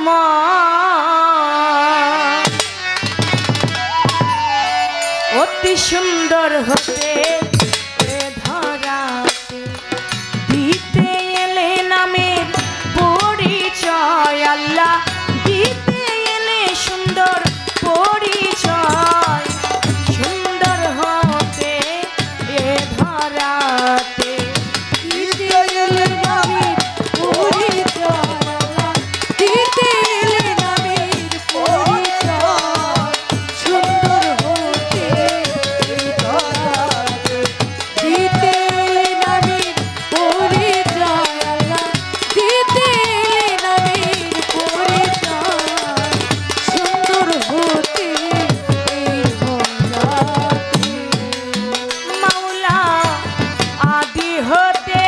তোমার অতি সুন্দর হতে এ ধরাতে দিতে এলে নামের পরিচয় আল্লাহ দিতে এলে সুন্দর পরিচয় সুন্দর হতে এ ধরাতে দিতে এলে নামের পরিচয় আল্লাহ দিতে এলে নামের পরিচয় সুন্দর হতে এ ধরাতে দিতে এলে নামের পরিচয় আল্লাহ দিতে এলে নামের পরিচয় সুন্দর হতে এই ধরাতে মাওলা আদি হতে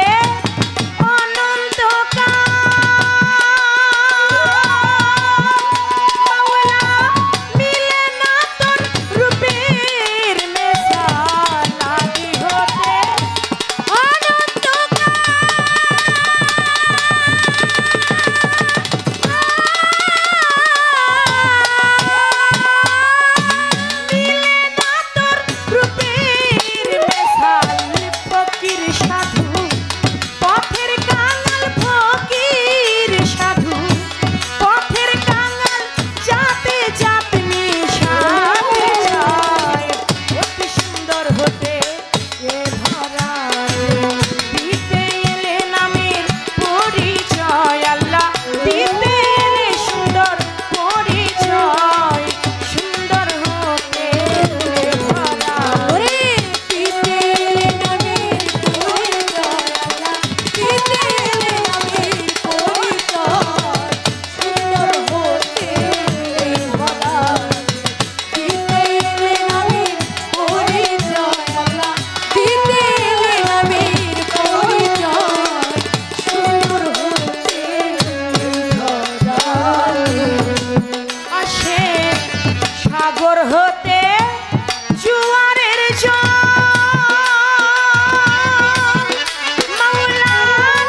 সাগর হতে জোয়ারের জল মাওলা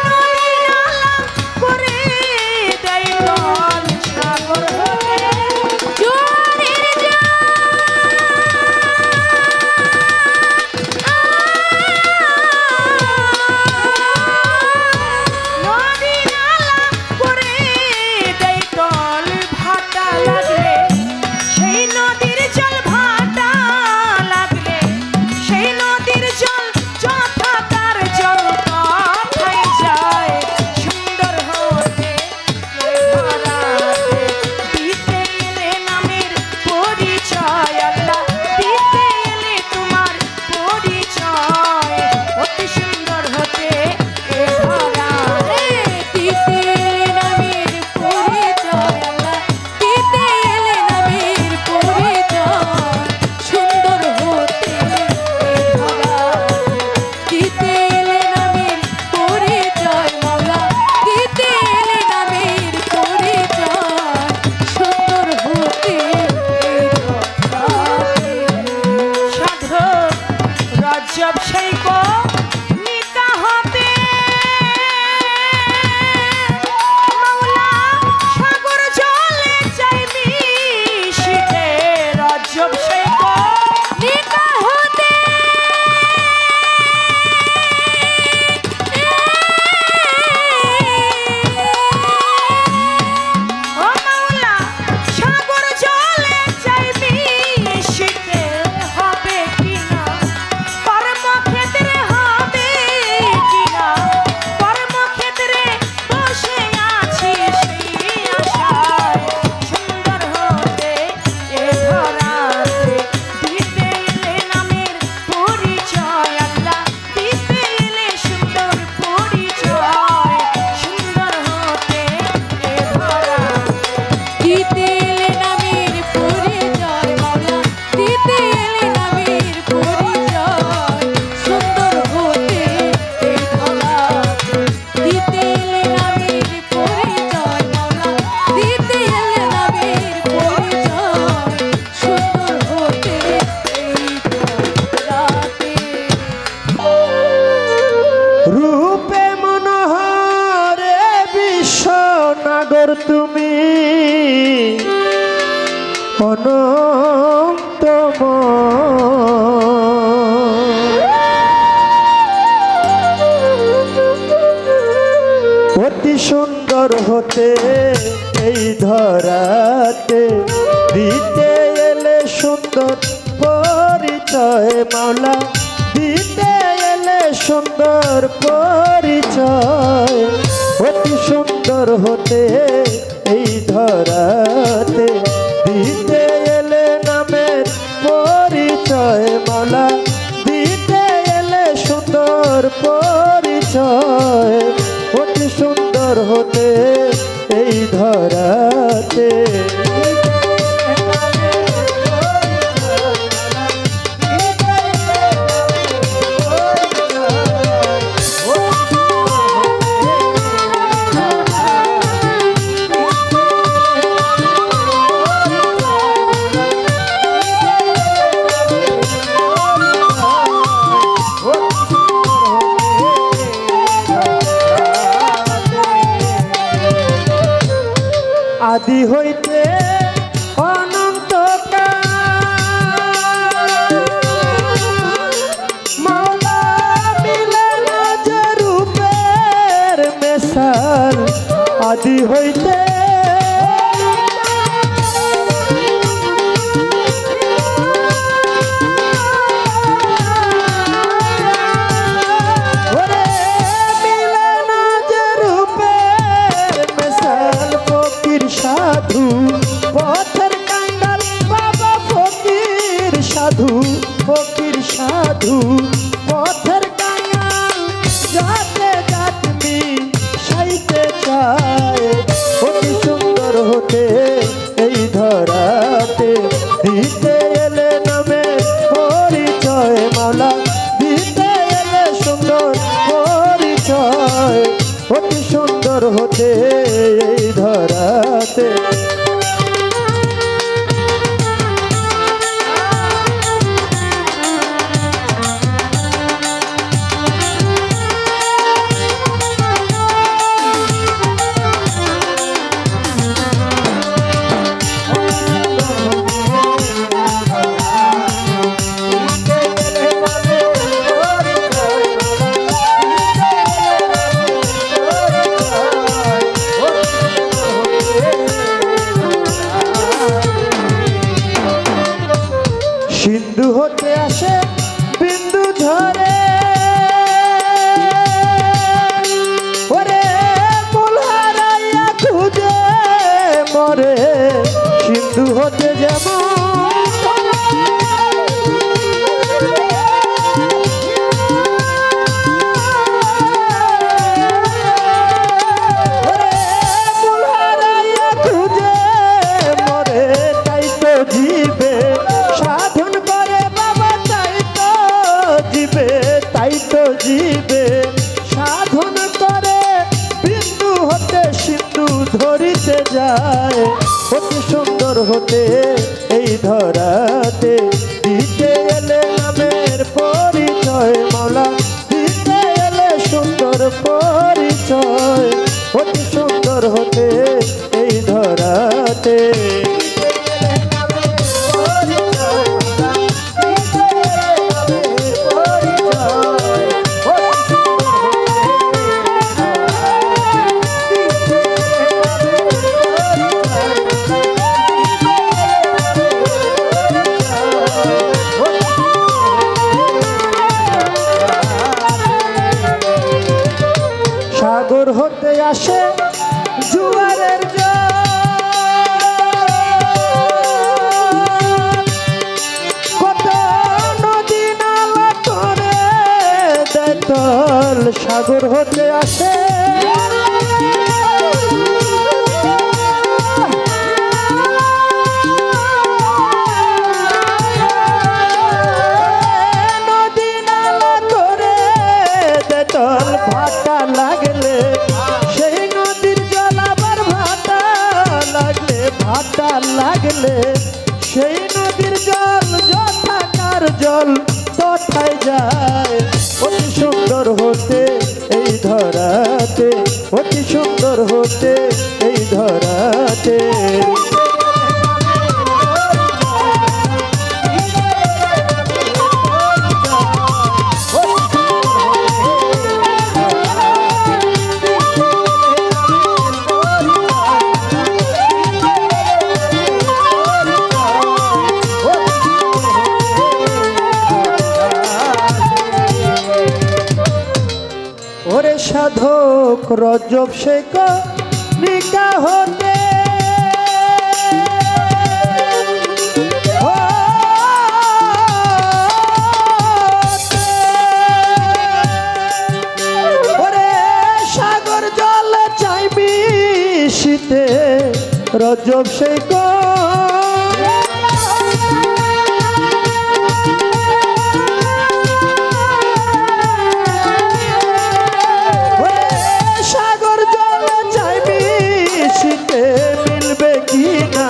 নদী নালা করে দেয় দল সাগর হতে জোয়ারের জল নদী নালা করে দেয় দল ভাটা লাগলে সেই নদীর জল ভাটা লাগলে সেই নদীর জল যথা তার জল কথাই যায় সুন্দর হতে ধরাতে দিতে এলে নামের পরিচয় আল্লাহ দিতে এলে তোমার পরিচয় অতি সুন্দর হতে এ ধরাতে দিতে এলে নামের পরিচয় আল্লাহ দিতে এলে নামের পরিচয় সুন্দর হতে এ ধরাতে দিতে এলে নামের পরিচয় মাওলা দিতে এলে নামের পরিচয় সুন্দর হতে এ ধরাতে সাধক রজব শৈক নিকা হতে মাওলা সাগর জলে চাই মিশিতে রজব শৈক নিকা হতে ও মাওলা সাগর জলে চাই মিশিতে হবে কিনা কর্মক্ষেত্রে হবে কিনা কর্মক্ষেত্রে বসে আছি সেই আশায় সুন্দর হতে এ ধরাতে সুন্দর হতে এই ধরাতে দিতে এলে সুন্দর পরিচয় মাওলা দিতে এলে সুন্দর পরিচয় অতি সুন্দর হতে এই ধরাতে দিতে এলে নামের পরিচয় মাওলা দিতে এলে সুন্দর পরিচয় অতি সুন্দর হতে এই ধরাতে আদি হইতে অনন্ত মাওলা মিলন যে রূপের মেশাল আদি হইতে সাধু পথের কাঙ্গাল বাবা ফকির সাধু ফকির সাধু পথের কাঙ্গাল যাতে যাতমি সাইতে চায় অতি সুন্দর হতে এই ধরাতে দিতে এলে নামে পরিচয় মাওলা দিতে এলে সুন্দর পরিচয় অতি সুন্দর হতে এই ধরাতে সিন্ধু হতে আসে বিন্দু ঝরে ওরে মূল হারাইয়া খুঁজে মরে সিন্ধু হতে যেমন জীবে সাধন করে বিন্দু হতে সিন্ধু ধরিতে যায় অতি সুন্দর হতে এই ধরাতে দিতে এলে নামের পরিচয় মাওলা দিতে এলে সুন্দর পরিচয় অতি সুন্দর হতে এই ধরাতে সাগর হতে আসে জুয়ারের কত নদী নালা করে দেতল সাগর হতে আসে নদী নালা করে দেতল ভাটা লাগলে সেই নদীর জল আবার ভাটা লাগলে সেই নদীর জল যথাকার জল তথায় যায় অতি সুন্দর হতে এই ধরাতে অতি সুন্দর হতে এই ধরাতে সাধক রজব শেখ নিকা হতে ওরে সাগর জল চাইবি শীতে রজব শেখ মিলবে কিনা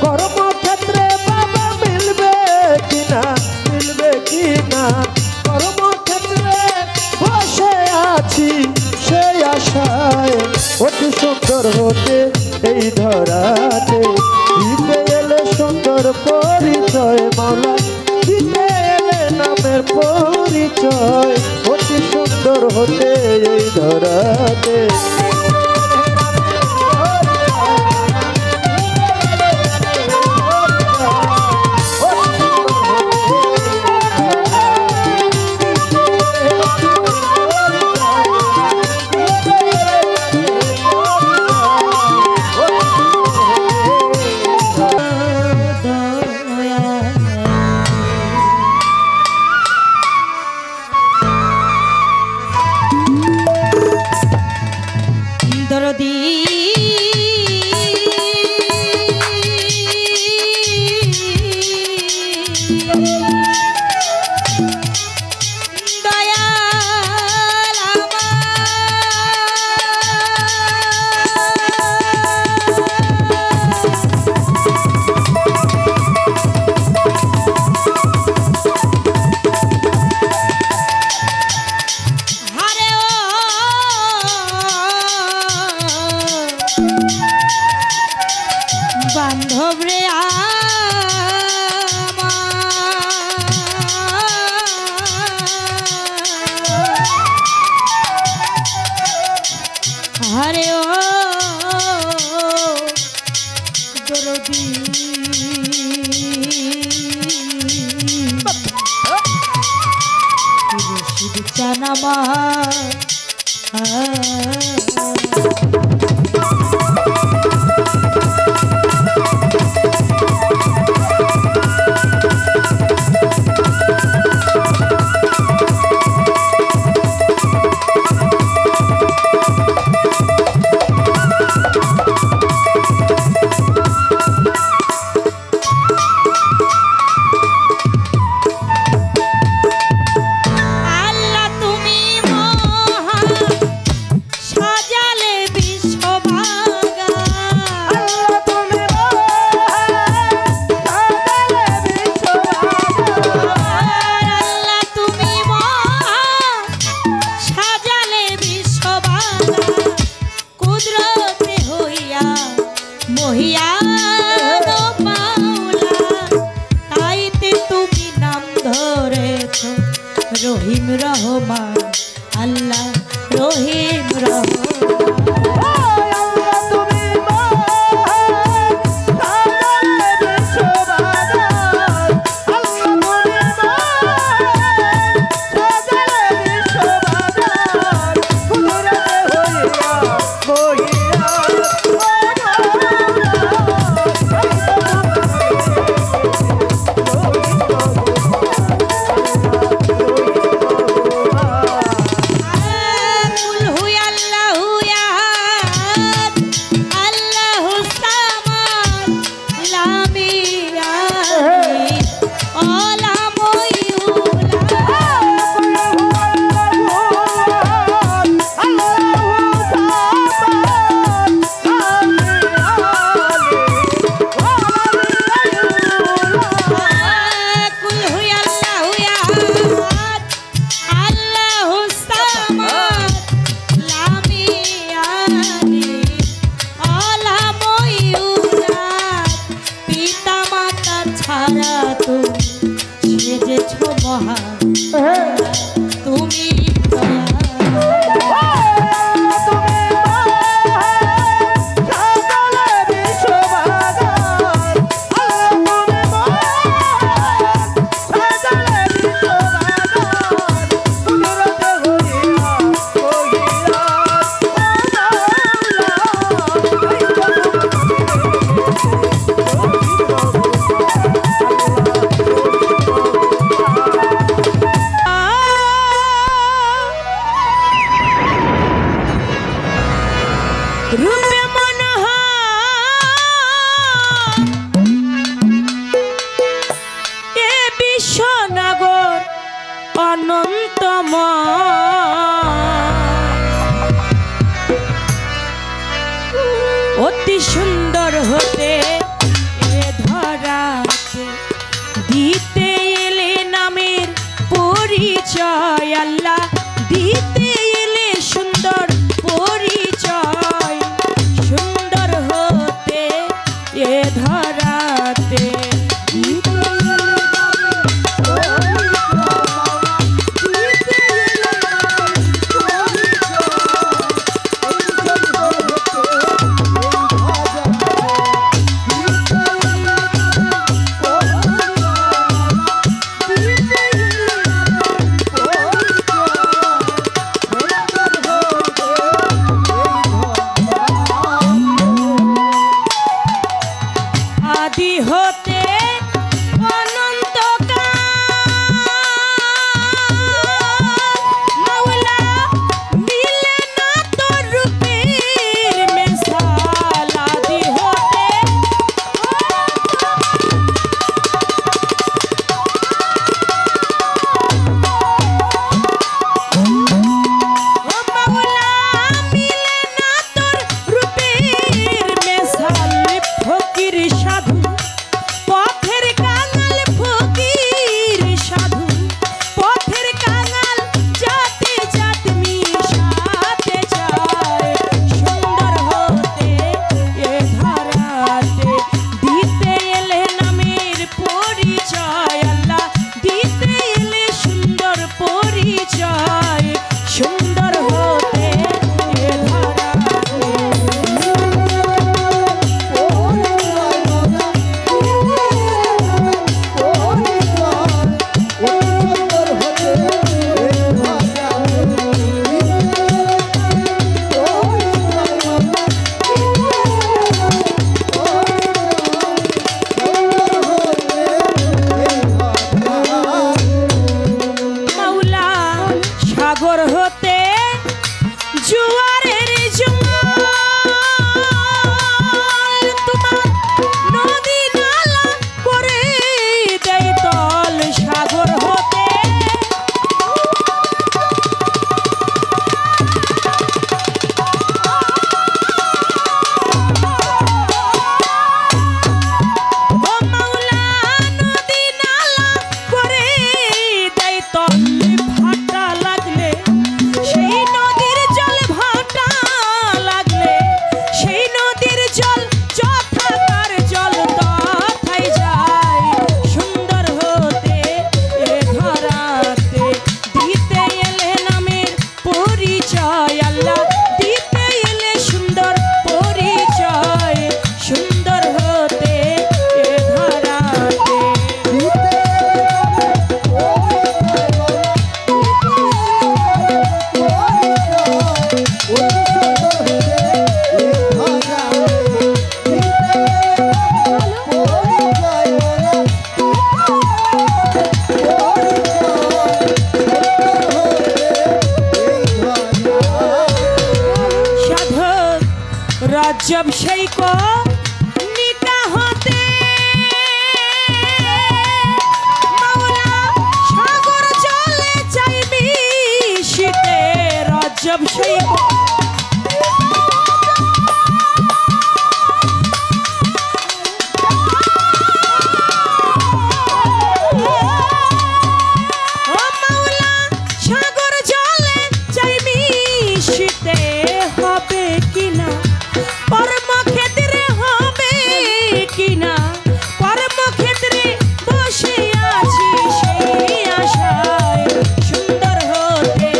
কর্মক্ষেত্রে বাবা মিলবে কিনা মিলবে কিনা কর্মক্ষেত্রে বসে আছি সেই আশায় অতি সুন্দর হতে এই ধরাতে দিতে এলে সুন্দর পরিচয় মাওলা দিতে এলে নামের পরিচয় অতি সুন্দর হতে এই ধরাতে বান্ধব রে আরে ও দরদি রশিদ জানামা রহিম রহমান আল্লাহ রহিম অনন্তময় অতি সুন্দর হতে এ ধরাতে দিতে এলে নামের পরিচয় আল্লাহ দিতে এলে সুন্দর পরিচয় সুন্দর হতে এ ধরাতে আদি হতে মাওলা মিলে না তোর রূপের মেসাল আদি হতে মাওলা মিলে না তোর রূপের মেসাল ফকির সাধু পথের কাঙাল ফকির সাধু পথের কাঙাল যাতে যাত মিশাতে চায় সুন্দর হতে এ ধরাতে দিতে এলে নামের পরিচয় আল্লাহ দিতে এলে সুন্দর পরিচয় সুন্দর হতে এ ধরাতে মাওলা সাগর হতে জোয়ারের জোয়ার তোমার নদী নালা করে দেয় তল সাগর হতে ও মাওলা নদী নালা করে দেয় তল ভাটা লাগলে সেই নদীর জল ভাটা লাগলে সেই নদীর জল যথাকার জল তথায় যায় সুন্দর হতে এ ধরাতে দিতে এলে নামের পরিচয় আল্লাহ দিতে এলে সুন্দর পরিচয় সুন্দর হতে এ ধরাতে সাধক রাজ্যব সেই কো নিকা হতে মাওলা সাগর জলে চাইবি শীতে রাজ্যব সেই কো ও মাওলা সাগর জলে চাইবি শীতে হবে কিনা কর্মক্ষেত্রে হবে কিনা কর্মক্ষেত্রে বসে আছি সেই আশায় সুন্দর হতে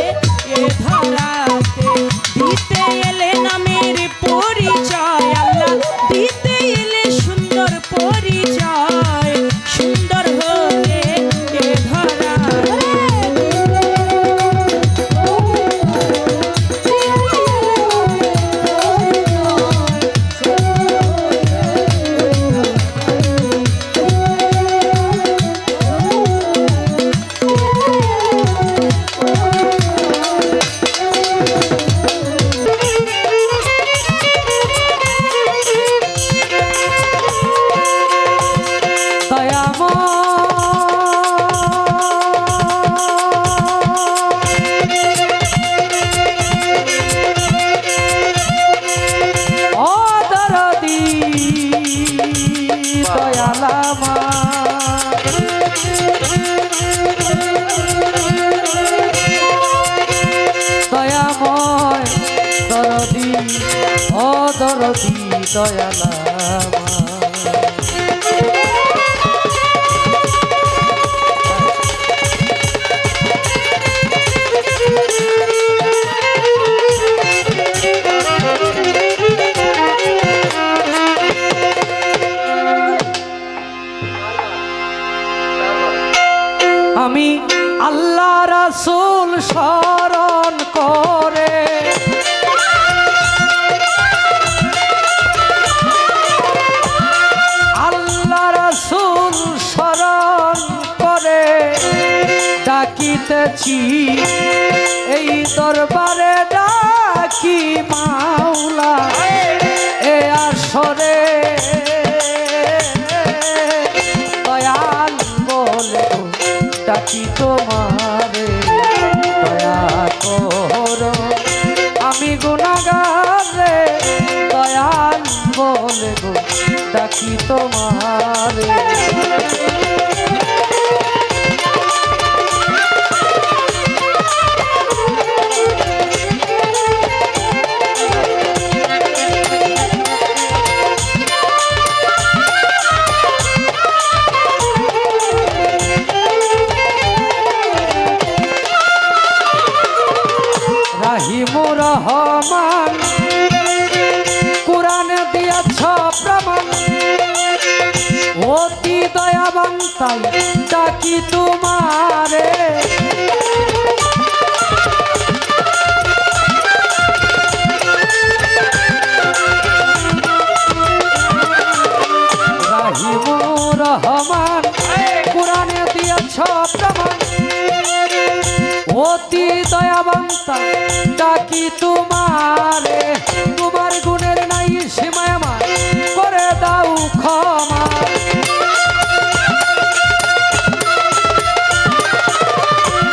এ ধরাতে দয়াময় দরদি ও দরদি দয়ালা আমি আল্লাহ রাসূল স্মরণ করে আল্লাহ রাসূল স্মরণ করে ডাকিতেছি এই দরবারে ডাকি মাওলা এ আসরে দয়াল বলে ডাকি তোমারে দয়া করো আমি গুনাহগার রে দয়াল বলে গো ডাকি তোমারে রাহিমুর রহমান কুরআনে দিয়াছ প্রমাণ অতি দয়াবান তাই ডাকি তোমারে রাহিমুর রহমান কুরআনে দিয়াছ প্রমাণ অতি দয়াবান তাই ডাকি তোমারে তোমার গুণের নাই সীমায় আমার করে দাও ক্ষমা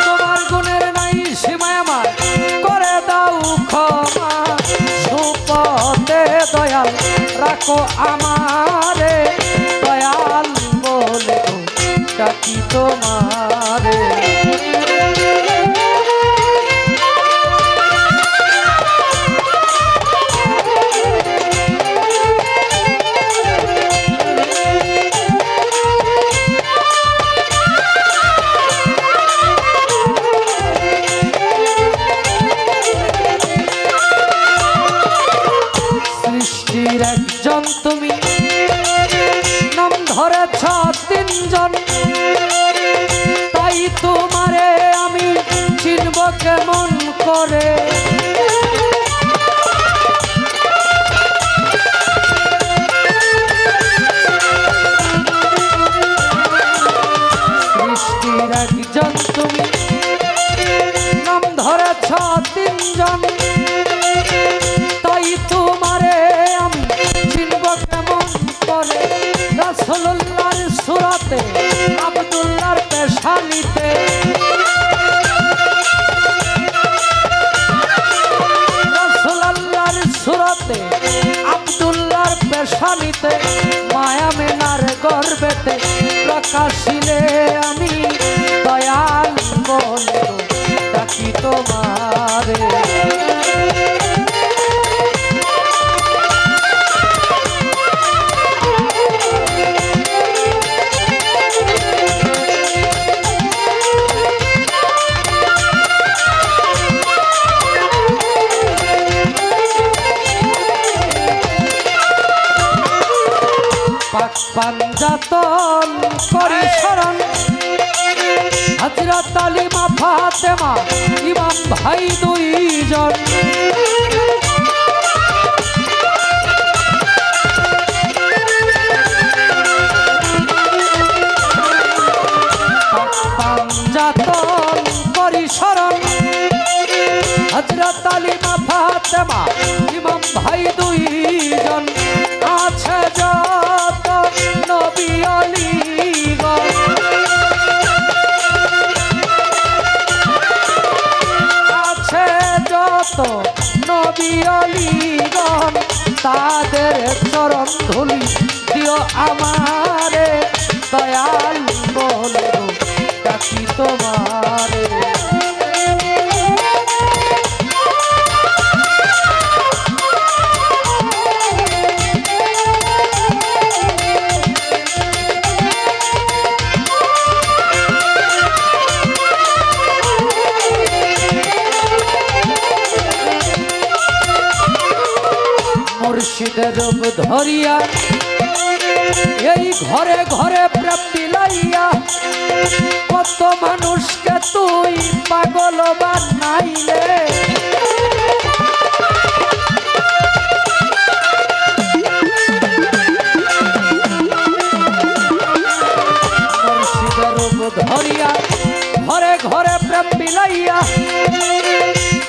তোমার গুণের নাই সীমায় আমার করে দাও ক্ষমা সুপথে দয়াল রাখো আমারে দয়াল বলে ডাকি তোমারে সৃষ্টির একজন তুমি নাম ধরেছ তিনজন তাই তোমারে আমি চিনব কেমন করে সৃষ্টির একজন তুমি নাম ধরেছ তিনজন তাই তোমারে আমি চিনব কেমন করে রাসূলুল্লাহর সুরাতে আব্দুল্লাহর পেশানিতে রাসূলুল্লাহর সুরাতে আব্দুল্লাহর পেশানিতে মায়া মেনার গর্বেতে প্রকাশিলে আমি দয়াল বলে ডাকি তোমারে পাঞ্জাতন করি শরণ হযরত আলী মা ফাতেমা ইমাম ভাই দুইজন পাঞ্জাতন করি শরণ হযরত আলী মা ফাতেমা ইমাম ভাই দুইজন আছে যত নবী আলীগণ আছে যত নবী আলীগণ তাদের চরণ ধুলি দিও আমারে দয়াল বলো ডাকি তোমারে। মুর্শিদের রূপ ধরিয়া এই ঘরে ঘরে প্রেম বিলাইয়া কত মানুষকে তুই পাগল বানাইলে। মুর্শিদের রূপ ধরিয়া ঘরে ঘরে প্রেম বিলাইয়া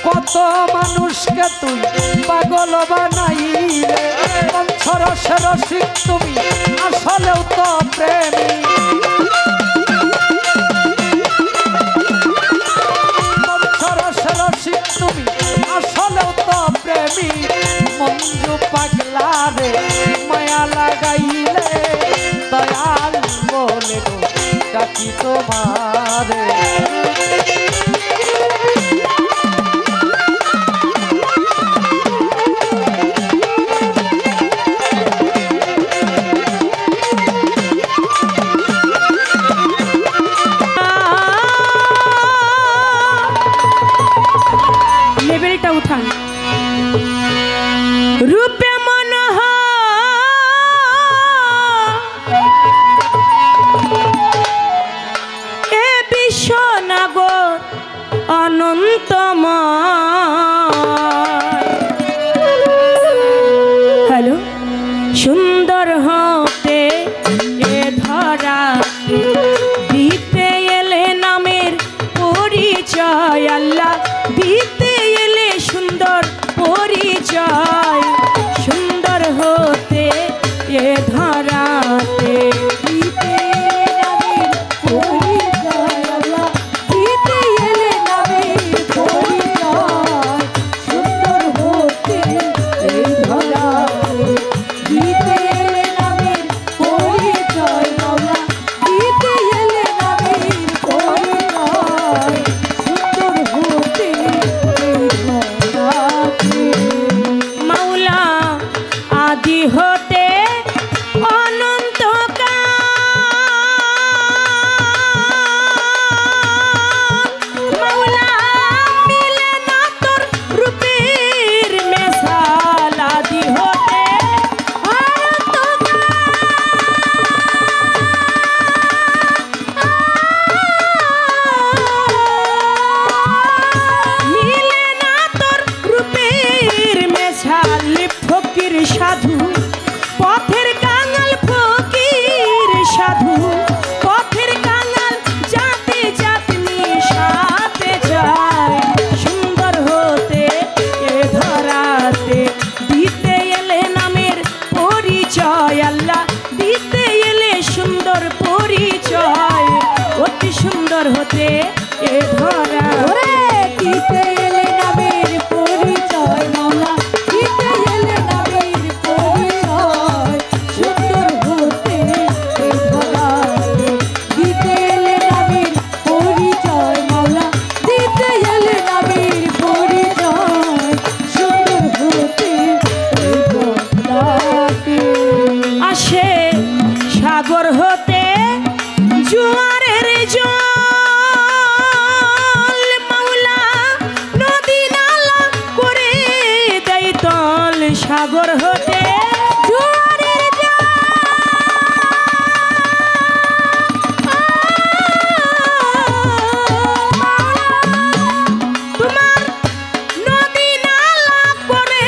কত মানুষকে তুই পাগল বানাইলে। পঞ্চরসের রসিক তুমি আসলেও তো প্রেমী। পঞ্চরসের রসিক তুমি আসলেও তো প্রেমী। মঞ্জু পাগলা রে মায়া লাগাইলে দয়াল বলে গো ডাকি তোমারে। লেভেলটা উঠান। রূপে মনোহ এ বিশ্বনাগর অনন্তময়। হ্যালো, সুন্দর হতে এ ধরা দিতে এলে নামের পরিচয়। আল্লাহ দিতে এলে সুন্দর পরিচয়। সুন্দর হতে এ ধরাতে দিতে এলে নামের পরিচয়। আল্লাহ দিতে এলে নামের পরিচয়। সুন্দর হতে এ ধরাতে দিতে এলে নামের পরিচয়। আল্লাহ দিতে এলে নামের পরিচয়। সুন্দর হতে মাওলা আদি হতে অনন্তকাল। মাওলা মিলে না তোর রূপের মেশাল। আদি হতে মিলে না তোর রূপের মেশাল। ফকির সাধু পথের কাঙাল, ফকির সাধু পথের কাঙাল, যাতে যাতে মিশাতে যায়। সুন্দর হতে এ ধরাতে দিতে এলে নামের পরিচয়। আল্লাহ দিতে এলে সুন্দর পরিচয়। অতি সুন্দর হতে এ ধরা দিতে এলে নামের পরিচয়। মাওলা দিতে এলে নামের পরিচয়। সুন্দর হতে এ ধরা দিতে এলে নামের পরিচয়। মাওলা দিতে এলে নামের পরিচয়। সুন্দর হতে এ ধরা আসে সাগর হতে জোয়ারের জল। মাওলা নদী নালা করে দেয় তল। সাগর হতে জোয়ারের জল। তোমার নদী নালা করে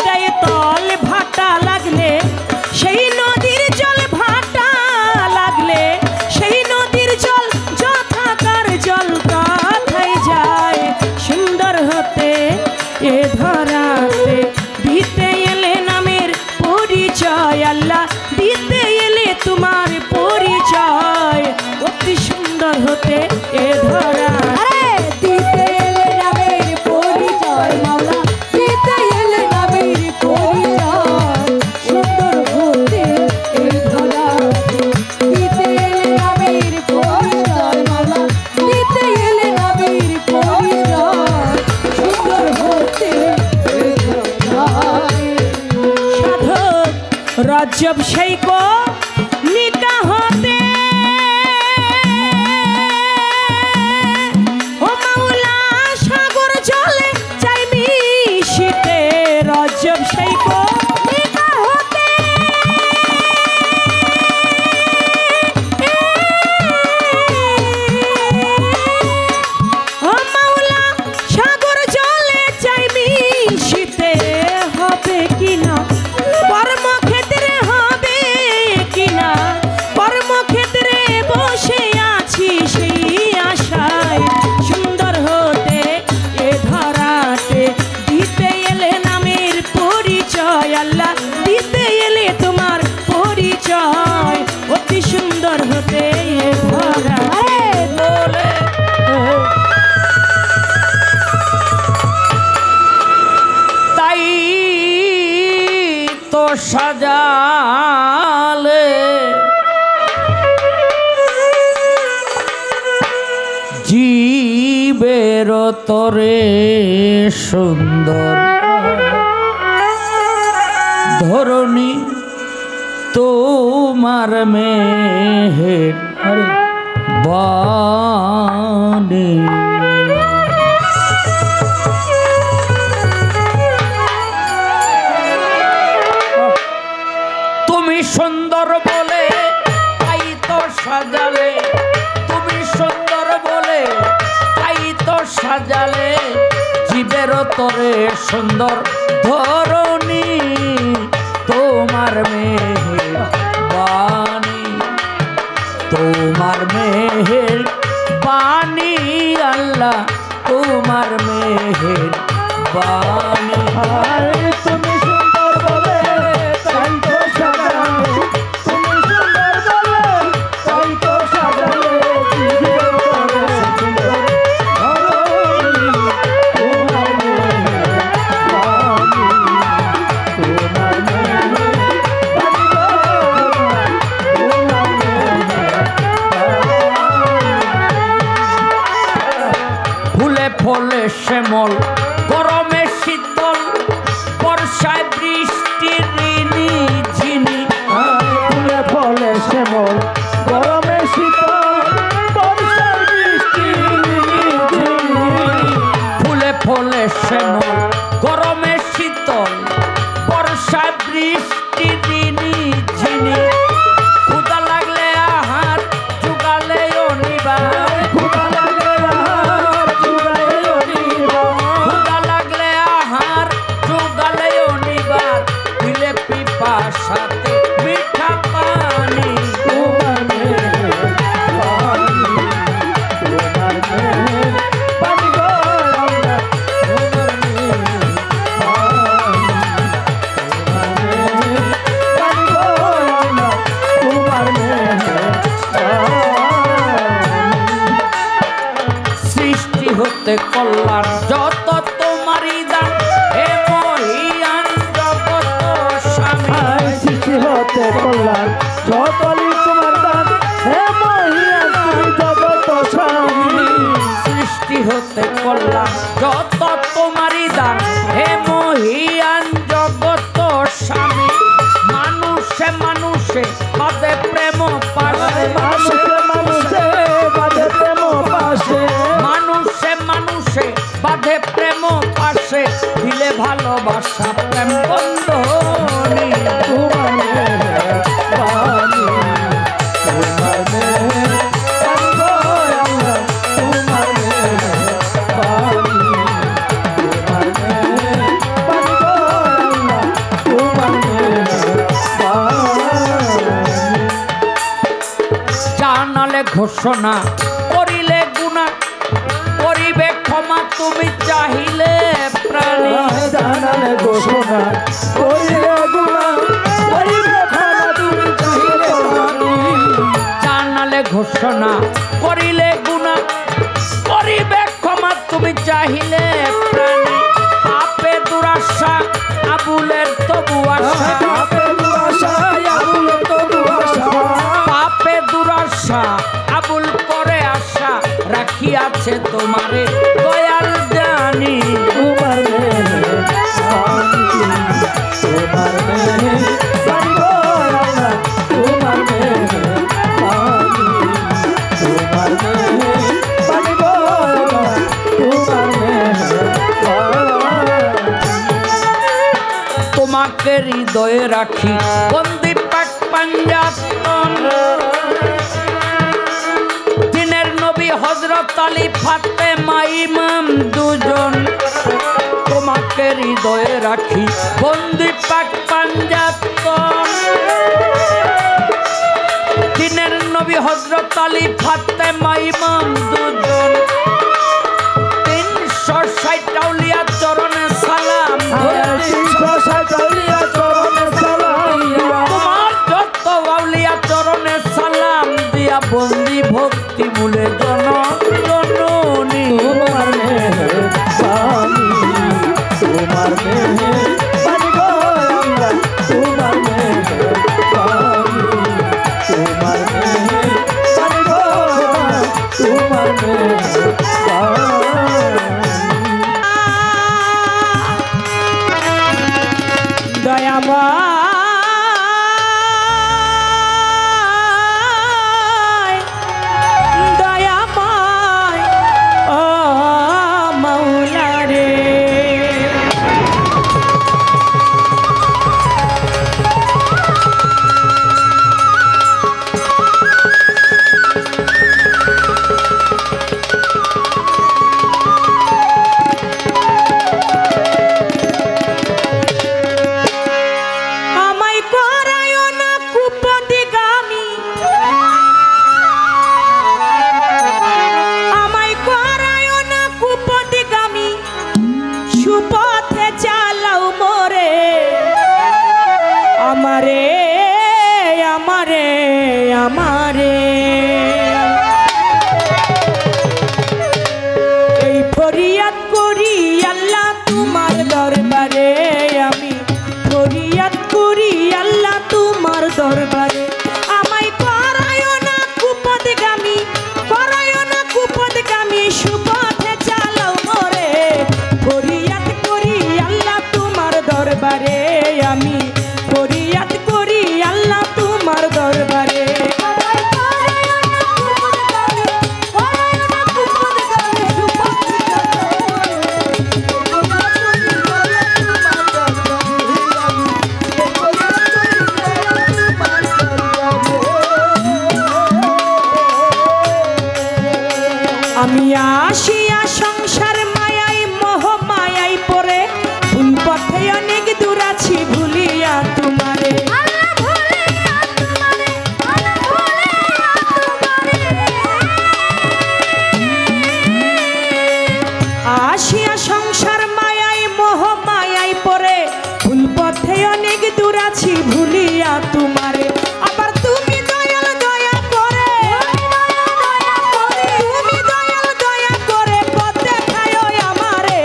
দেয় তল। ভাটা লাগলে সেই নদীর জল, ভাটা লাগলে সেই নদীর জল যথাকার জল কথায় যায়। সুন্দর হতে এ ধরাতে দিতে এলে নামের পরিচয়। আল্লাহ দিতে এলে তোমার পরিচয়। অতি সুন্দর হতে এ ধরা দিতে এলে নামের পরিচয়। মাওলা দিতে এলে নামের পরিচয়। সুন্দর হতে এ ধরাতে দিতে এলে নামের পরিচয়। মাওলা रज्जब সেই को निकाह होते ओ मौला सागर जले चाই মিশিতে रज्जब সেই को निकाह होते ओ मौला सागर जले चाই মিশিতে হবে কিনা কর্মক্ষেত্রে হবে কিনা কর্মক্ষেত্রে বসে আছি সেই আশায় সুন্দর হতে এ ধরাতে দিতে এলে নামের পরিচয় আল্লাহ দিতে এলে তোমার পরিচয় অতি সুন্দর হতে এ ধরাতে বলে তাই তো সাজালে জীবের তরে সুন্দর ধরণী তোমার মেহের বাণী তুমি সুন্দর বলে তাই তো সাজালে তুমি সুন্দর বলে তাই তো সাজালে জীবের তরে সুন্দর ধরণী তোমার মেহের বাণী তোমার মেহের বাণী আল্লাহ তোমার মেহের বাণী তুমি সুন্দর বলে তাই তো সাজালে তুমি সুন্দর বলে তাই তো সাজালে জীবের তরে সুন্দর ধরণী তোমার মেহের বাণী তোমার মেহের ফুলে ফলে শ্যামল গরমে শীতল বর্ষায় বৃষ্টির ঋণী ঝিনি ফুলে ফলে শ্যামল গরমে শীতল বর্ষার বৃষ্টি ফুলে ফলে শ্যামল গরমে শীতল বর্ষায় বৃষ্টি ঋণী ঝিনি ক্ষুধা লাগলে আহার জুগালে অনিবার ক্ষুধা লাগলে আহার জুগালে অনিবার দিলে পিপাসাতে মিঠা পানি তোমার মেহের বাণী তোমার মেহের বাণী গো আল্লাহ তোমার মেহের বাণী তোমার মেহের বাণী গো আল্লাহ তোমার মেহের সৃষ্টি হতে কল্যাণ যত তোমারই দান হে মহিয়ান জগত স্বামী সৃষ্টি হতে কল্যাণ যতলি তোমার দান হে মহিয়ান তুমি জগত স্বামী সৃষ্টি হতে কল্যাণ যত তোমারই দান হে মহিয়ান জগত স্বামী মানুষে মানুষে বাদে প্রেম পাশে মানুষে মানুষে বাঁধে প্রেম পাশে মানুষে মানুষে বাঁধে প্রেম পাশে দিলে ভালোবাসা প্রেম বন্ধনী তোমার মেহের বাণী তোমার মেহের বাণী গো আল্লাহ তোমার মেহের বাণী তোমার মেহের বাণী গো আল্লাহ তোমার মেহের বাণী জানালে ঘোষণা করিলে গুণা করিবে ক্ষমা তুমি চাহিলে প্রাণী জানালে ঘোষণা করিলে গুণা করিবে ক্ষমা তুমি চাহিলে প্রাণী জানালে ঘোষণা করিলে গুণা করিবে ক্ষমা তুমি চাহিলে প্রাণী পাপে দুরাশা আবুলের তবু আশা পাপে দুরাশা আবুলের তবু আশা পাপে দুরাশা আবুল করে আশা রাখিয়াছে তোমারে দয়াল জানি তোমার মেহের বাণী তোমার মেহের বাণী গো হৃদয়ে রাখি বন্দি পাক পাঞ্জাতন। দিনের নবী হযরত আলী ফাতেমা ইমাম দুজন তোমাকে হৃদয়ে রাখি বন্দি পাক পাঞ্জাতন। দিনের নবী হযরত আলী ফাতেমা ইমাম দুজন 360 আউলিয়া চরণে সালাম তোমার যত আউলিয়া চরণে সালাম দিয়া বন্দি ভক্তি মূলে জননী তোমার মেহেরবানি তোমার মেহেরবানি গো আল্লাহ তোমার মেহেরবানি তোমার মেহেরবানি গো তোমার মেহেরবানি। দয়াময় দয়াময় ও মাওলা রে। আমায় করায় না কুপদিগামী, আমায় করায় না কুপদিগামী, সুপথে চালাও মোরে আমারে আমারে আমারে। এই ফরিয়াদ করি আল্লাহ তোমার দরবারে, আমি ফরিয়াদ করি আল্লাহ তোমার দরবারে। আমায় করায় না কুপদগামী, করায় না কুপদগামী, সুপথে চালাও মোরে ফরিয়াদ করি আল্লাহ তোমার দরবারে, আমি ফরিয়াদ করি আল্লাহ তোমার দরবারে। আমি আসিয়া সংসার মায়াই মোহ মায়াই পরে ভুল পথে অনেক দূর আছি ভুলিয়া তোমারে। আসিয়া সংসার মায়াই মোহ মায়াই পরে ভুল পথে অনেক দূর আছি ভুলিয়া তোমারে। আবার তুমি দয়াল দয়া করে, তুমি দয়াল দয়া করে পথ দেখায় আমারে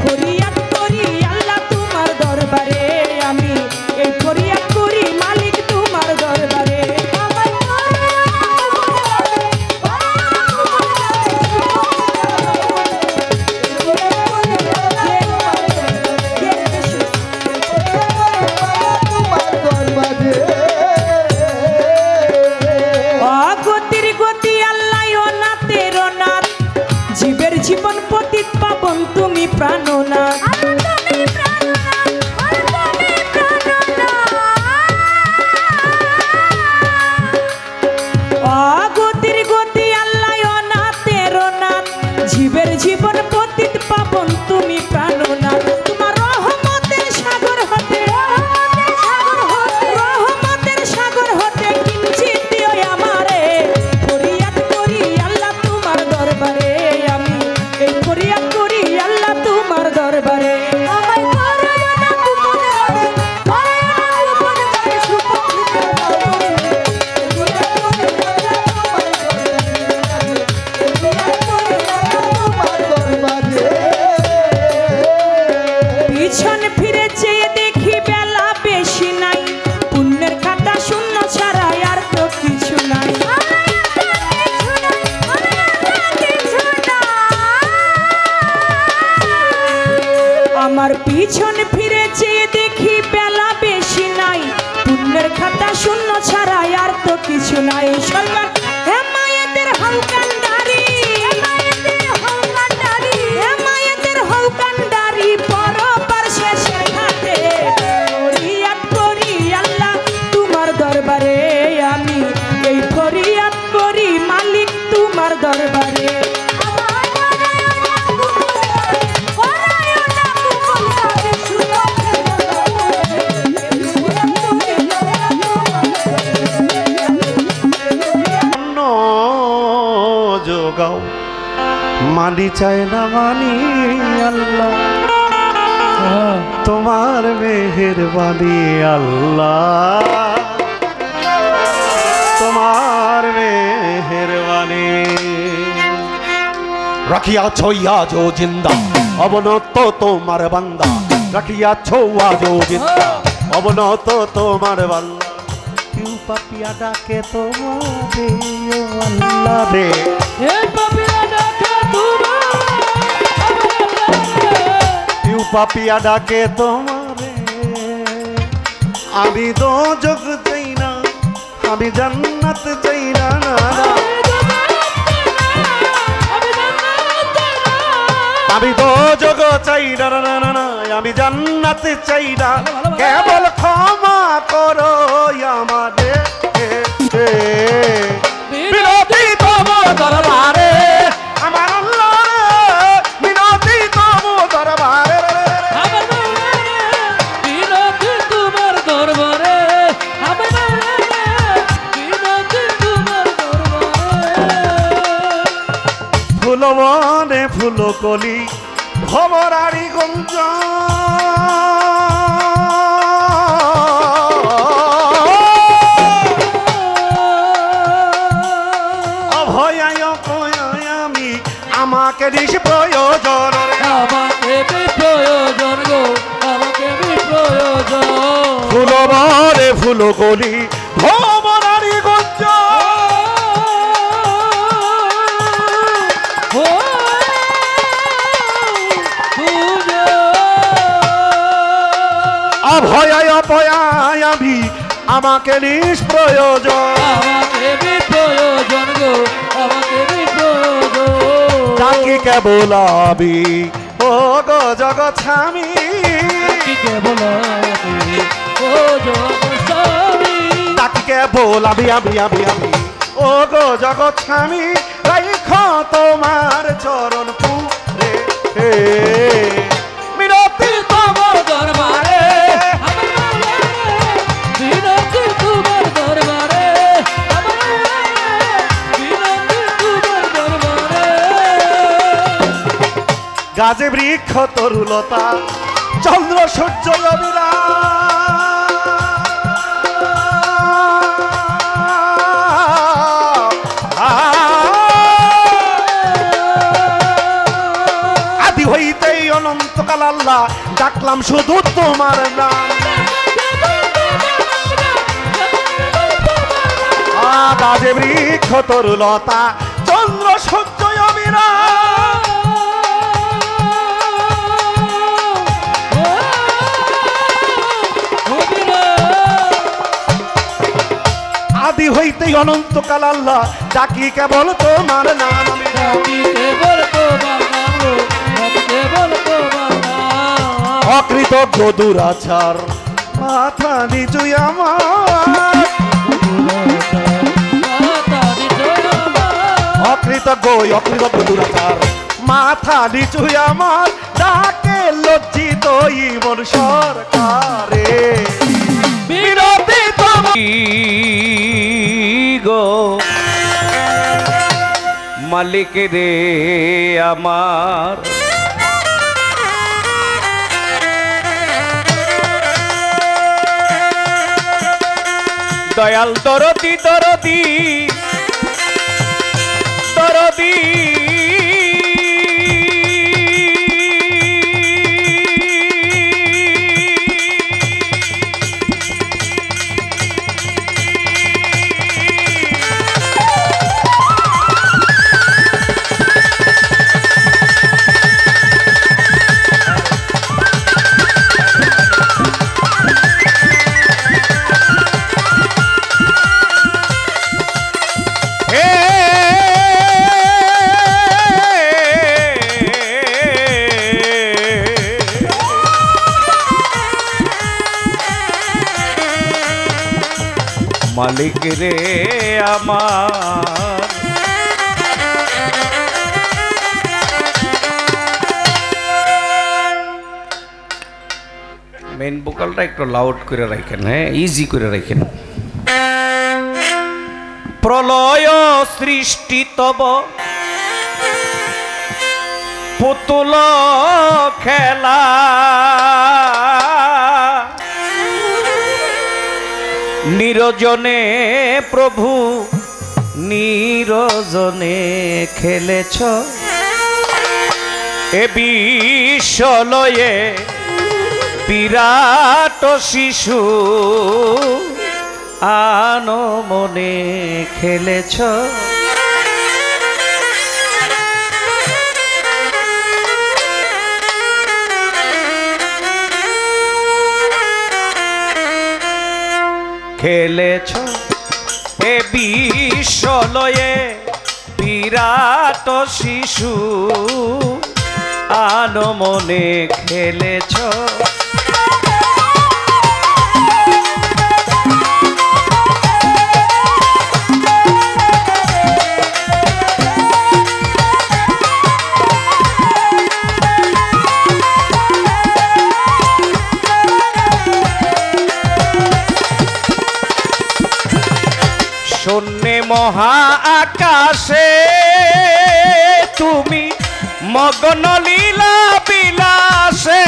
ফরিয়াদ করি আল্লাহ তোমার দরবারে, আমি এই ফরিয়াদ করি মালিক তোমার দরবারে। অগতির গতি আল্লাহ অনাথের অনাথ, জীবের জীবন পতিত পাবন তুমি প্রাণনাথ। অগতির গতি আল্লাহ অনাথের অনাথ, জীবের জীবন পতিত পাবন তুমি প্রাণনাথ। তোমার রহমতের সাগর হতে, রহমতের সাগর হতে কিঞ্চিত দিও আমারে ফরিয়াদ করি আল্লাহ তোমার দরবারে, আমি এই ফরিয়াদ করি আল্লাহ তোমার দরবারে। পিছন ফিরে চেয়ে দেখি বেলা বেশি নাই, পুণ্যের খাতা শূন্য ছাড়া আর তো কিছু নাই। আমার পিছন ফিরে চেয়ে দেখি বেলা বেশি নাই, পুণ্যের খাতা শূন্য ছাড়া আর তো কিছু নাই। সর্বান হেমায়েতের হৌকান্ডারি, হেমায়েতের হৌকান্ডারি পরপার শেষের ঘাটে মানি চায় না মানি আল্লাহ তোমার মেহেরবানি আল্লাহ তোমার মেহেরবানি রাখিয়াছো আজো জিন্দা অবনত তোমার বান্দা রাখিয়াছো আজো জিন্দা অবনত তোমার বান্দা কেউ পাপিয়া ডাকে তোমারে ও আল্লাহ রে কেউ পাপিয়া ডাকে তোমারে আমি তো যোগ চাই না আমি জান্নাত চাই না আমি তো যোগ চাই না আমি জান্নাত চাই না কেবল ক্ষমা করো আমাদের বিনতি তোমার দরবারে আমার আল্লাহ বিনতি তোমার দরবারে ফুল মনে ফুল কলি ভবরারি গঞ্জ অভয়ায় আমি আমাকে দিস প্রয়োজন ফুল মনে ফুল কলি ভবরারি গঞ্জ অভয়ায় অপয়ায় আমি আমাকে নিষ্প্রয়োজন ডাকি কেবল আমি ও গো জগৎ স্বামী ডাকি কেবল আমি ও গো জগৎ স্বামী রাইখ তোমার চরণ পুরে মিনতি তোমার দরবারে গাছে বৃক্ষ তরুলতা চন্দ্র সূর্য অবিরা আদি হইতেই অনন্তকাল আল্লাহ ডাকলাম শুধু তোমার নাম গাছে বৃক্ষ তরুলতা চন্দ্র সূর্য অবিরা আদি হইতেই অনন্তকাল আল্লাহ ডাকি কেবল তোমার নাম অকৃতজ্ঞ দুরাচার মাথা নিচু আমার অকৃতজ্ঞ দুরাচার মাথা নিচু আমার ডাকে লজ্জিত ইমন সরকারে বিরতি গো মালিক রে আমার দয়াল দরদি দরদি দরদি মালিক রে আমার মেইন ভোকালটা একটু লাউড করে রাখেন, হ্যাঁ, ইজি করে রাখেন। প্রলয় সৃষ্টি তব পুতুল খেলা নিরজনে প্রভু নিরজনে খেলেছ এ বিশ্বলয়ে বিরাট শিশু আনো মনে খেলেছ খেলেছ এ বিশ্বলয়ে বিরাট শিশু আনো মনে খেলেছ শূন্যে মহা আকাশে তুমি মগ্ন লীলা বিলাসে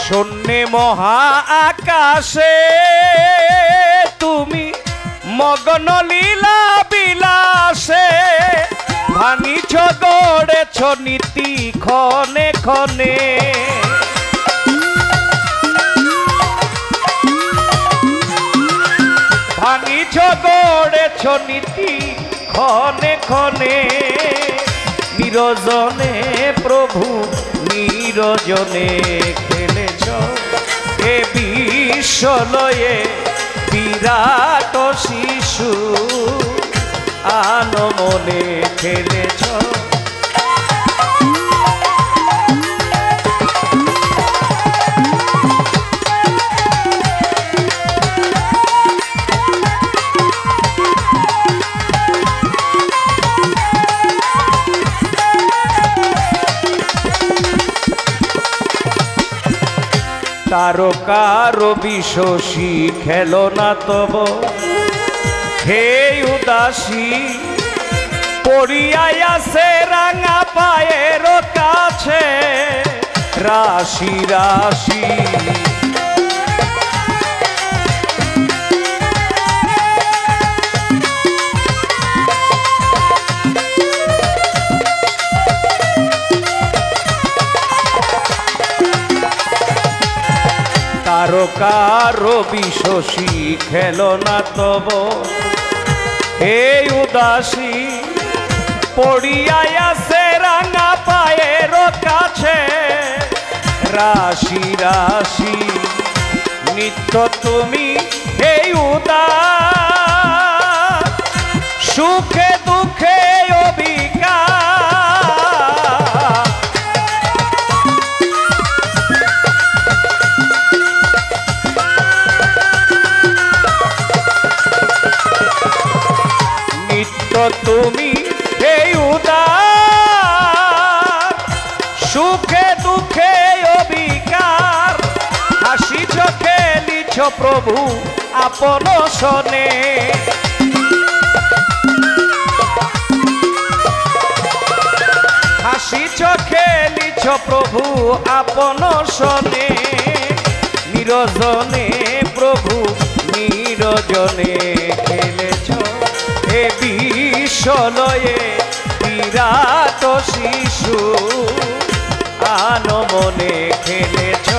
শূন্যে মহা আকাশে তুমি মগ্ন লীলা বিলাসে ভাঙিছ গড়েছ নীতি ক্ষণে ক্ষণে ভাঙিছ গড়েছ নীতি ক্ষণে ক্ষণে নিরজনে প্রভু নিরজনে খেলেছ এ বিশ্বলয়ে বিরাট শিশু আনো মনে খেলেছ তারকার বিশোষী খেলো না তব হে উদাসী পড়িয়াই আছে রাঙা পায়ের কাছে রাশি রাশি তারকার বিশোষী খেলো না তব হে উদাসী পড়িয়াই আছে রাঙা পায়ের কাছে রাশি রাশি নিত্য তুমি হে উদাস সুখে দুঃখে অবিকার তুমি হে উদার সুখে দুঃখে অবিকার হাসিছ খেলিছ প্রভু আপন সনে হাসিছ খেলিছ প্রভু আপন সনে নিরজনে প্রভু নিরজনে খেলেছ এ বিশ্বলয়ে বিরাট শিশু আনো মনে খেলেছ